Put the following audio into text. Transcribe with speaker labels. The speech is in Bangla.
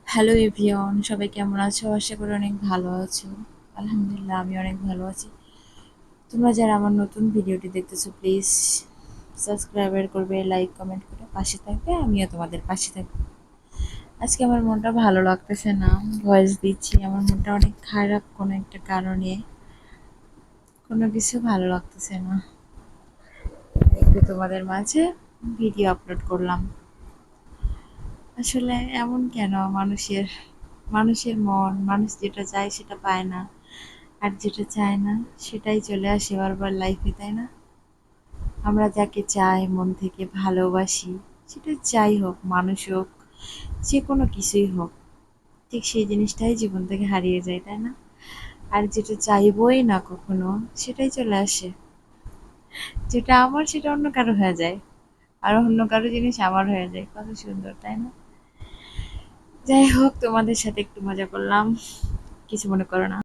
Speaker 1: হ্যালো এভরিওয়ান, সবাই কেমন আছো? আশা করি অনেক ভালো আছো। আলহামদুলিল্লাহ, আমি অনেক ভালো আছি। তোমরা যারা আমার নতুন ভিডিওটি দেখতেছো, প্লিজ সাবস্ক্রাইবার করবে, লাইক কমেন্ট করে পাশে থাকবে। আমিও তোমাদের পাশে থাকবো। আজকে আমার মনটা ভালো লাগতেছে না, ভয়েস দিচ্ছি। আমার মনটা অনেক খারাপ কোনো একটা কারণে, কোনো কিছু ভালো লাগতেছে না। একটু তোমাদের মাঝে ভিডিও আপলোড করলাম। আসলে এমন কেন? মানুষের মানুষের মন, মানুষ যেটা চায় সেটা পায় না, আর যেটা চায় না সেটাই চলে আসে বারবার লাইফে, তাই না? আমরা যাকে চাই, মন থেকে ভালোবাসি, সেটা যাই হোক, মানুষ হোক, যে কোনো কিছুই হোক, ঠিক সেই জিনিসটাই জীবন থেকে হারিয়ে যায়, তাই না? আর যেটা চাইবই না কখনো, সেটাই চলে আসে। যেটা আমার সেটা অন্য কারো হয়ে যায়, আর অন্য কারো জিনিস আমার হয়ে যায়। কত সুন্দর, তাই না? যাই হোক, তোমাদের সাথে একটু মজা করলাম, কিছু মনে করো না।